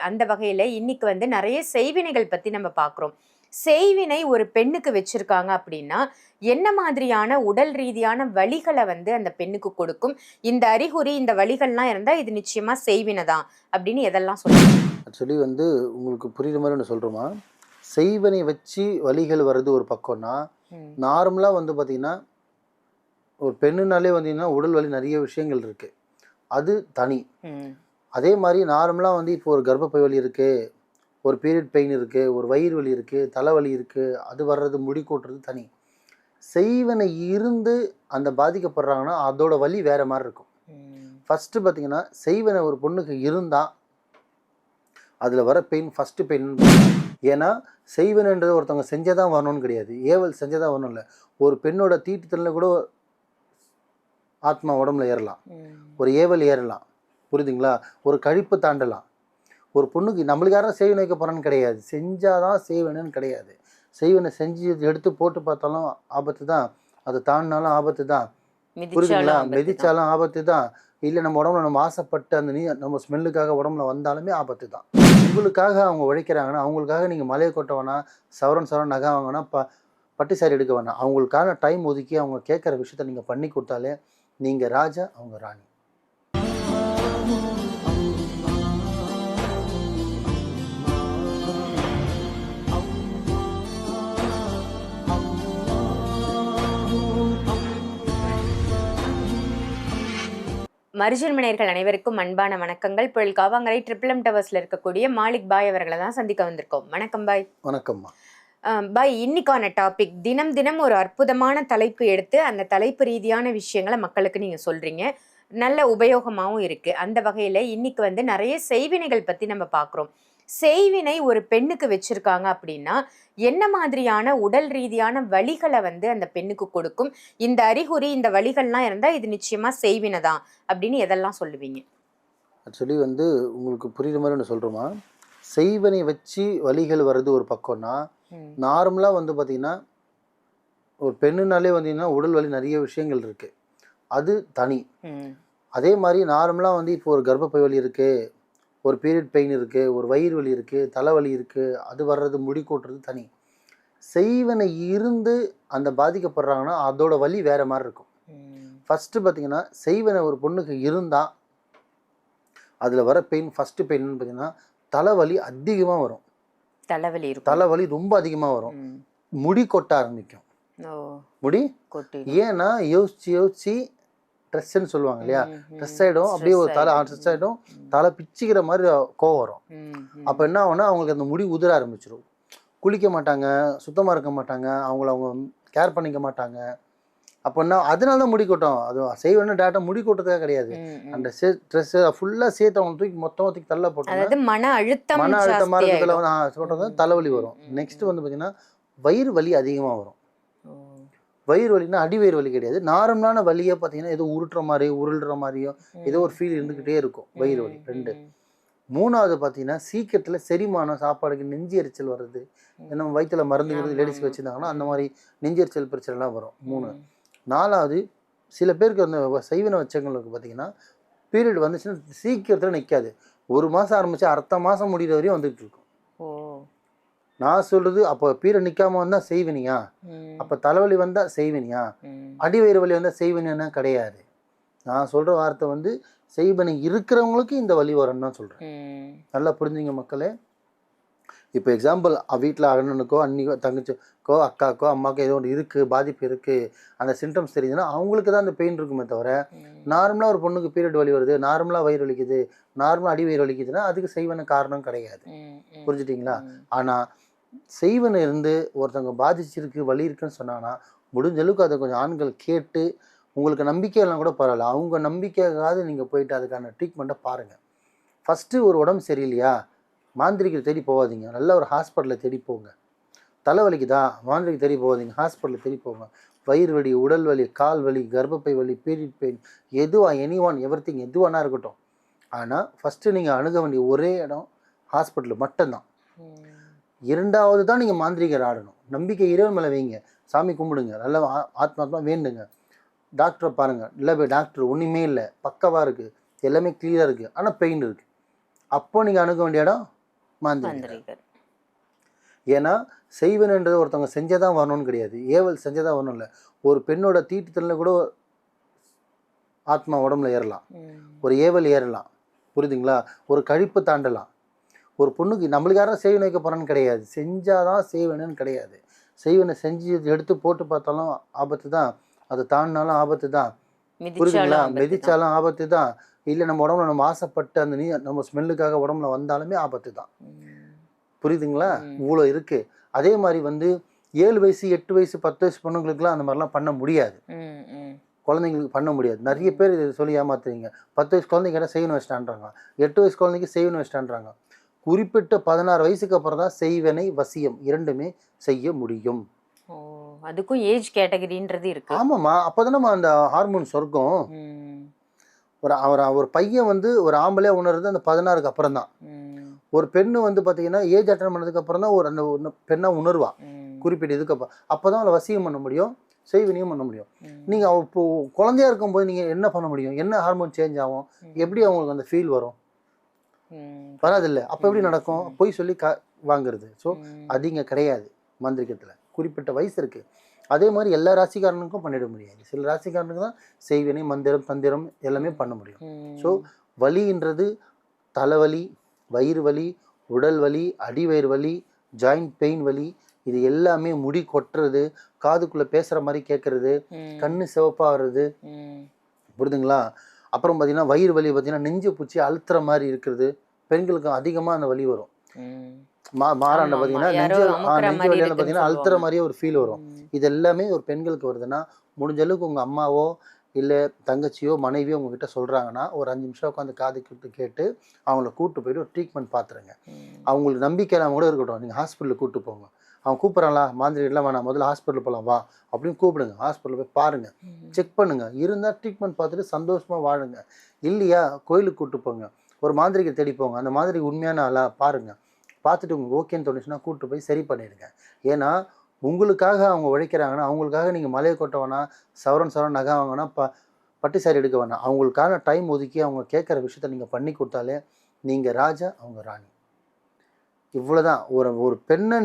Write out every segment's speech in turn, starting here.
அந்த வகையில இன்னைக்கு வந்து நிறைய செய்வினைகள் பத்தி நம்ம பார்க்குறோம். செய்வினை ஒரு பெண்ணுக்கு வச்சிருக்காங்க அப்படின்னா என்ன மாதிரியான உடல் ரீதியான வலிகளை வந்து அந்த பெண்ணுக்கு கொடுக்கும்? இந்த அறிகுறி, இந்த வலிகள்லாம் இருந்தா இது நிச்சயமா செய்வினை தான் அப்படின்னு எதெல்லாம் சொல்லுங்க? ஆக்சுவலி வந்து உங்களுக்கு புரியுற மாதிரி ஒன்று சொல்கிறோமா, செய்வினை வச்சு வலிகள் வர்றது ஒரு பக்கம்னா, நார்மலாக வந்து பார்த்தீங்கன்னா ஒரு பெண்ணுனாலே வந்தீங்கன்னா உடல் வலி நிறைய விஷயங்கள் இருக்குது, அது தனி. அதே மாதிரி நார்மலாக வந்து இப்போ ஒரு கர்ப்பப்பை வலி இருக்குது, ஒரு பீரியட் பெயின் இருக்குது, ஒரு வயிறு வலி இருக்குது, தலைவலி இருக்குது, அது வர்றது முடி கொட்டுறது தனி. செய்வினை இருந்து அந்த பாதிக்கப்படுறாங்கன்னா அதோட வலி வேறு மாதிரி இருக்கும். ஃபஸ்ட்டு பார்த்தீங்கன்னா செய்வினை ஒரு பொண்ணுக்கு இருந்தால் அதில் வர பெயின் ஃபஸ்ட்டு பெயின். ஏன்னா செய்வினைன்றது ஒருத்தவங்க செஞ்சதான் வரணும்னு கிடையாது, ஏவல் செஞ்சதான் வரணும் இல்லை. ஒரு பெண்ணோட தீட்டுத்தலில் கூட ஆத்மா உடம்புல ஏறலாம், ஒரு ஏவல் ஏறலாம், புரியுதுங்களா? ஒரு கழிப்பு தாண்டலாம். ஒரு பொண்ணுக்கு நம்மளுக்கு யாரும் செய்வினை வைக்க போகிறான்னு கிடையாது, செஞ்சாதான் செய்வினைன்னு கிடையாது. செய்வினை செஞ்சு எடுத்து போட்டு பார்த்தாலும் ஆபத்து தான், அதை தாண்டினாலும் ஆபத்து தான், புரியுதுங்களா? மிதிச்சாலும் ஆபத்து தான். இல்லை நம்ம உடம்புல நம்ம ஆசைப்பட்டு அந்த நம்ம ஸ்மெல்லுக்காக உடம்புல வந்தாலுமே ஆபத்து தான். உங்களுக்காக அவங்க உழைக்கிறாங்கன்னா அவங்களுக்காக நீங்கள் மலையை கொட்ட வேணாம், சவரன் நகை வாங்கினா பட்டு சாரி எடுக்க வேணாம். அவங்களுக்கான டைம் ஒதுக்கி அவங்க கேட்குற விஷயத்த நீங்கள் பண்ணி கொடுத்தாலே நீங்கள் ராஜா, அவங்க ராணி. மருஜன்மனையர்கள் அனைவருக்கும் அன்பான வணக்கங்கள். புயல் காவாங்கரை ட்ரிபிள் எம் டவர்ஸ்ல இருக்கக்கூடிய மாலிக் பாய் அவர்களை தான் சந்திக்க வந்திருக்கோம். வணக்கம் பாய். வணக்கம்மா. பாய், இன்னைக்கான டாபிக் தினம் தினம் ஒரு அற்புதமான தலைப்பு எடுத்து அந்த தலைப்பு ரீதியான விஷயங்களை மக்களுக்கு நீங்க சொல்றீங்க, நல்ல உபயோகமாகவும் இருக்கு. அந்த வகையில இன்னைக்கு வந்து நிறைய செய்வினைகள் பத்தி நம்ம பார்க்குறோம். செய்வினை ஒரு பெண்ணுக்கு வச்சிருக்காங்க அப்படின்னா என்ன மாதிரியான உடல் ரீதியான வலிகளை வந்து அந்த பெண்ணுக்கு கொடுக்கும்? இந்த அறிகுறி, இந்த வலிகள்லாம் இருந்தா இது நிச்சயமா செய்வினை தான் அப்படின்னு எதெல்லாம் சொல்லுவீங்க? ஆக்சுவலி வந்து உங்களுக்கு புரியுற மாதிரி ஒன்று சொல்கிறோமா, செய்வினை வச்சு வலிகள் வர்றது ஒரு பக்கம்னா, நார்மலாக வந்து பார்த்தீங்கன்னா ஒரு பெண்ணுனாலே வந்தீங்கன்னா உடல் வலி நிறைய விஷயங்கள் இருக்குது, அது தனி. அதே மாதிரி நார்மலாக வந்து இப்போ ஒரு கர்ப்பப்பை வலி இருக்குது, ஒரு பீரியட் பெயின் இருக்குது, ஒரு வயிறு வலி இருக்குது, தலைவலி இருக்குது, அது வர்றது முடி கொட்டுறது தனி. செய்வினை இருந்து அந்த பாதிக்கப்படுறாங்கன்னா அதோட வலி வேறு மாதிரி இருக்கும். ஃபஸ்ட்டு பார்த்தீங்கன்னா செய்வினை ஒரு பொண்ணுக்கு இருந்தால் அதில் வர பெயின் ஃபஸ்ட்டு பெயின்னு பார்த்தீங்கன்னா தலைவலி அதிகமாக வரும். தலைவலி இருக்கும், தலைவலி ரொம்ப அதிகமாக வரும். முடி கொட்ட ஆரம்பிக்கும். முடி ஏன்னா யோசிச்சு ட்ரெஸ்ன்னு சொல்லுவாங்க இல்லையா, ட்ரெஸ் ஆகிடும், அப்படியே ஒரு ட்ரெஸ் ஆகிடும், தலை பிச்சுக்கிற மாதிரி கோவம் வரும். அப்போ என்ன ஆகும்னா அவங்களுக்கு அந்த முடி உதிர ஆரம்பிச்சிடும். குளிக்க மாட்டாங்க, சுத்தமாக இருக்க மாட்டாங்க, அவங்க கேர் பண்ணிக்க மாட்டாங்க. அப்போன்னா அதனால தான் முடி கொட்டும். அது செய்வேன்னு டேரக்டாக முடி கொட்டதுக்காக கிடையாது. அந்த ட்ரெஸ்ஸை ஃபுல்லாக சேர்த்து அவங்க தூக்கி மொத்தமாக தூக்கி தள்ள போட்டு மன அழுத்தமாக இருக்கிறதுல வந்து சொல்கிறது தலைவலி வரும். நெக்ஸ்ட் வந்து பார்த்தீங்கன்னா வயிறு வலி அதிகமாக வரும். வயிறு வலினா அடி வயிறு வலி கிடையாது, நார்மலான வலியை பார்த்தீங்கன்னா ஏதோ உருட்டுற மாதிரியோ உருள்ற மாதிரியோ ஏதோ ஒரு ஃபீல் இருந்துக்கிட்டே இருக்கும். வயிறு வலி 2. 3வது பார்த்தீங்கன்னா சீக்கிரத்தில் செரிமானம், சாப்பாடுக்கு நெஞ்சு எரிச்சல் வர்றது, நம்ம வயிற்றுல மருந்துங்கிறது லேடிஸ்க்கு வச்சுருந்தாங்கன்னா அந்த மாதிரி நெஞ்சு எரிச்சல் பிரச்சனைலாம் வரும். 3. 4வது சில பேருக்கு அந்த செய்வினை வச்சவங்களுக்கு பார்த்தீங்கன்னா பீரியட் வந்துச்சுன்னா சீக்கிரத்தில் நிற்காது. 1 மாதம் ஆரம்பித்து அடுத்த மாதம் முடிகிற வரையும் வந்துட்டு இருக்கும். நான் சொல்றது அப்போ பீரியட் நிற்காம வந்தால் செய்வினியா, அப்போ தலைவலி வந்தால் செய்வினியா, அடிவயிறு வலி வந்தால் செய்வினா கிடையாது. நான் சொல்கிற வார்த்தை வந்து செய்வினை இருக்கிறவங்களுக்கு இந்த வலி வரும்னு தான் சொல்கிறேன். நல்லா புரிஞ்சுங்க மக்களே. இப்போ எக்ஸாம்பிள் வீட்டில் அண்ணனுக்கோ அண்ணிக்கோ தங்கச்சிக்கோ அக்காக்கோ அம்மாக்கோ ஏதோ ஒன்று இருக்குது, பாதிப்பு இருக்குது, அந்த சிம்டம்ஸ் தெரியுதுன்னா அவங்களுக்கு தான் அந்த பெயின் இருக்குமே தவிர, நார்மலாக ஒரு பொண்ணுக்கு பீரியட் வலி வருது, நார்மலாக வயிறு வலிக்குது, நார்மலாக அடி வயிறு வலிக்குதுன்னா அதுக்கு செய்வினை காரணம் கிடையாது. புரிஞ்சுட்டிங்களா? ஆனால் செய்வினை இருந்து ஒருத்தவங்க பாதிச்சிருக்கு, வலி இருக்குன்னு சொன்னாங்கன்னா முடிஞ்ச அளவுக்கு அதை கொஞ்சம் ஆண்கள் கேட்டு, உங்களுக்கு நம்பிக்கையெல்லாம் கூட பரவாயில்ல, அவங்க நம்பிக்கையாவது நீங்கள் போயிட்டு அதுக்கான ட்ரீட்மெண்ட்டை பாருங்கள். ஃபஸ்ட்டு ஒரு உடம்பு சரியில்லையா, மாந்திரிகை தேடி போகாதீங்க, நல்ல ஒரு ஹாஸ்பிட்டலில் தேடி போங்க. தலைவலிக்குதா, மாந்திரிகை தேடி போகாதீங்க, ஹாஸ்பிட்டலில் தேடி போங்க. வயிறு வலி, உடல் வலி, கால் வலி, கர்ப்பப்பை வலி, பீரியட் பெயின், எவ்ரிதிங் எதுவானா இருக்கட்டும். ஆனால் ஃபஸ்ட்டு நீங்கள் அணுக வேண்டிய ஒரே இடம் ஹாஸ்பிட்டல் மட்டும்தான். 2வது தான் நீங்கள் மாந்திரிகர் ஆடணும். நம்பிக்கை இறைவன் மேலே வைங்க, சாமி கும்பிடுங்க, நல்லா ஆத்மாத்மா வேண்டுங்க. டாக்டரை பாருங்கள், இல்லை போய் டாக்டர் ஒன்றுமே இல்லை, பக்கவாக இருக்குது, எல்லாமே கிளியராக இருக்குது, ஆனால் பெயின் இருக்குது. அப்போ நீங்கள் அணுக வேண்டிய இடம் மாந்திரிகர். ஏன்னா செய்வனன்றது ஒருத்தவங்க செஞ்சதான் வரணும்னு கிடையாது, ஏவல் செஞ்சதான் வரணும் இல்லை. ஒரு பெண்ணோட தீட்டுத்தலில் கூட ஆத்மா உடம்புல ஏறலாம், ஒரு ஏவல் ஏறலாம், புரியுதுங்களா? ஒரு கழிப்பு தாண்டலாம். ஒரு பொண்ணுக்கு நம்மளுக்கு யாரும் செய்வனை வைக்க போகிறான்னு கிடையாது, செஞ்சாதான் செய்வனன்னு கிடையாது. செய்வனை செஞ்சு எடுத்து போட்டு பார்த்தாலும் ஆபத்து தான், அதை தாண்டினாலும் ஆபத்து தான், புரியுதுங்களா? மிதிச்சாலும் ஆபத்து தான். இல்லை நம்ம உடம்புல நம்ம ஆசைப்பட்டு அந்த நம்ம ஸ்மெல்லுக்காக உடம்புல வந்தாலுமே ஆபத்து தான், புரியுதுங்களா? இவ்வளோ இருக்கு. அதே மாதிரி 7 வயசு 8 வயசு 10 வயசு பொண்ணுங்களுக்குலாம் அந்த மாதிரிலாம் பண்ண முடியாது, குழந்தைங்களுக்கு பண்ண முடியாது. நிறைய பேர் இதை சொல்லி ஏமாத்துறீங்க. 10 வயசு குழந்தைங்க என்ன செய்வனை வச்சிட்டான்றாங்க, 8 வயசு குழந்தைக்கு செய்வனை வச்சிட்டான்றாங்க. குறிப்பிட்ட 16 வயசுக்கு அப்புறம் தான் செய்வனை வசியம் இரண்டுமே செய்ய முடியும். அதுக்கும் ஏஜ் கேட்டகரின்றது இருக்கு. ஆமாம்மா, அப்போதானே அந்த ஹார்மோன் சொர்க்கம். ஒரு பையன் ஒரு ஆம்பளையா உணர்றது அந்த 16க்கு அப்புறம் தான். ஒரு பெண்ணு பார்த்தீங்கன்னா ஏஜ் அட்டன் பண்ணதுக்கு அப்புறம் தான் அந்த பெண்ணா உணர்வா, குறிப்பிட்ட இதுக்கு அப்போதான் அவளை வசியம் பண்ண முடியும், செய்வினையும் பண்ண முடியும். நீங்க இப்போ குழந்தையா இருக்கும்போது நீங்க என்ன பண்ண முடியும்? என்ன ஹார்மோன் சேஞ்ச் ஆகும்? எப்படி அவங்களுக்கு அந்த ஃபீல் வரும்? வராதில்ல. அப்போ எப்படி நடக்கும்? போய் சொல்லி வாங்குறது. ஸோ அது இங்கே கிடையாது மந்திரிகத்தில். குறிப்பிட்ட வயசு இருக்கு. அதே மாதிரி எல்லா ராசிக்காரனுக்கும் பண்ணிட முடியாது. சில ராசிக்காரனுக்கு தான் செய்வினை, மந்திரம், தந்திரம் எல்லாமே பண்ண முடியும். ஸோ வலின்றது தலைவலி, வயிறு வலி, உடல் வலி, அடிவயிறு வலி, ஜாயிண்ட் பெயின் வலி, இது எல்லாமே முடி கொட்டுறது, காதுக்குள்ள பேசுற மாதிரி கேட்கறது, கண்ணு சிவப்பாகிறது, புரியுதுங்களா? அப்புறம் பார்த்தீங்கன்னா வயிறு வலி பார்த்தீங்கன்னா நெஞ்சு பூச்சி அழுத்துற மாதிரி இருக்கிறது. பெண்களுக்கு அதிகமாக அந்த வலி வரும். மாறாண்ட பார்த்தீங்கன்னா நெஞ்சு வலியால பார்த்தீங்கன்னா அழுத்துற மாதிரியே ஒரு ஃபீல் வரும். இது எல்லாமே ஒரு பெண்களுக்கு வருதுன்னா முடிஞ்ச அளவுக்கு உங்கள் அம்மாவோ இல்லை தங்கச்சியோ மனைவியோ உங்ககிட்ட சொல்கிறாங்கன்னா ஒரு 5 நிமிஷம் உட்காந்து காது கேட்டு அவங்கள கூப்பிட்டு போயிட்டு ஒரு ட்ரீட்மெண்ட் பார்த்துருங்க. அவங்களுக்கு நம்பிக்கை இல்லாமல் கூட இருக்கட்டும், நீங்கள் ஹாஸ்பிட்டலுக்கு கூப்பிட்டு போங்க. அவன் கூப்பிட்றாங்களா, மாந்திரிகெல்லாம் வேணாம், முதல்ல ஹாஸ்பிட்டல் போகலாம் வா அப்படின்னு கூப்பிடுங்க. ஹாஸ்பிட்டல் போய் பாருங்கள், செக் பண்ணுங்கள். இருந்தால் ட்ரீட்மெண்ட் பார்த்துட்டு சந்தோஷமாக வாழுங்க. இல்லையா கோயிலுக்கு கூப்பிட்டு போங்க, ஒரு மாந்திரிகை தேடி போங்க. அந்த மாதிரி உண்மையான ஆளா பாருங்கள். பார்த்துட்டு உங்களுக்கு ஓகேன்னு தோணுச்சுன்னா கூப்பிட்டு போய் சரி பண்ணிடுங்க. ஏன்னா உங்களுக்காக அவங்க உழைக்கிறாங்கன்னா, அவங்களுக்காக நீங்கள் மலையை கொட்ட வேணாம், சவரன் நகை வாங்கினா பட்டு சாரி எடுக்க வேணாம். அவங்களுக்கான டைம் ஒதுக்கி அவங்க கேட்குற விஷயத்த நீங்கள் பண்ணி கொடுத்தாலே நீங்கள் ராஜா, அவங்க ராணி. இவ்வளோதான். ஒரு பெண்ணை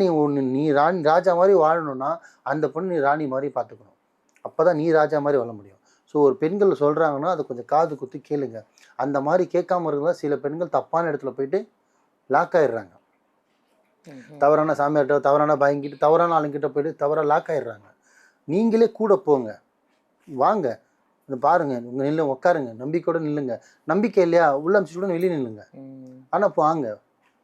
நீ ராஜா மாதிரி வாழணும்னா அந்த பொண்ணு நீ ராணி மாதிரி பார்த்துக்கணும். அப்போ தான் நீ ராஜா மாதிரி வாழ முடியும். ஸோ ஒரு பெண்கள் சொல்கிறாங்கன்னா அதை கொஞ்சம் காது குத்தி கேளுங்க. அந்த மாதிரி கேட்காம இருந்தால் சில பெண்கள் தப்பான இடத்துல போயிட்டு லாக் ஆயிடுறாங்க. தவறான சாமியார்கிட்ட, தவறான பயங்கிட்ட, தவறான ஆளுங்கிட்ட போயிட்டு தவறாக லாக் ஆயிடுறாங்க. நீங்களே கூட போங்க, வாங்க, பாருங்க, நில்லு, உட்காருங்க, நம்பிக்கையோட நில்லுங்க. நம்பிக்கை இல்லையா, உள்ள அமைச்சுக்கூட வெளியே நில்லுங்க. ஆனால் வாங்க,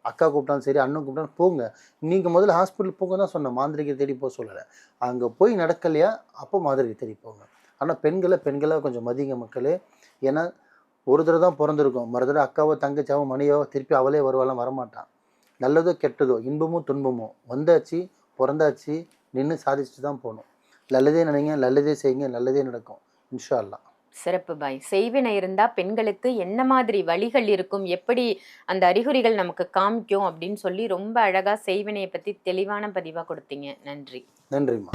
அக்கா கூப்பிட்டாலும் சரி, அண்ணன் கூப்பிட்டாலும் போங்க. நீங்கள் முதல்ல ஹாஸ்பிட்டல் போங்க தான் சொன்னேன், மாந்திரிகை தேடி போக சொல்லலை. அங்கே போய் நடக்கலையா அப்போ மாந்திரிகை தேடி போங்க. ஆனால் பெண்களை கொஞ்சம் மதிங்க மக்களே. ஏன்னா ஒரு தடவை தான் பிறந்திருக்கும், மறுதடவை அக்காவோ தங்கச்சாவோ மணியாவோ திருப்பி அவளே வருவாலாம், வரமாட்டான். நல்லதோ கெட்டதோ இன்பமோ துன்பமோ வந்தாச்சு, பிறந்தாச்சு, நின்று சாதிச்சுட்டு தான் போகணும். நல்லதே நினைங்க, நல்லதே செய்யுங்க, நல்லதே நடக்கும் இன்ஷா அல்லாஹ். சிறப்பு பாய். செய்வினை இருந்தா பெண்களுக்கு என்ன மாதிரி வழிகள் இருக்கும், எப்படி அந்த அறிகுறிகள் நமக்கு காமிக்கும் அப்படின்னு சொல்லி ரொம்ப அழகா செய்வினையை பத்தி தெளிவான பதிவா கொடுத்தீங்க. நன்றி. நன்றிம்மா.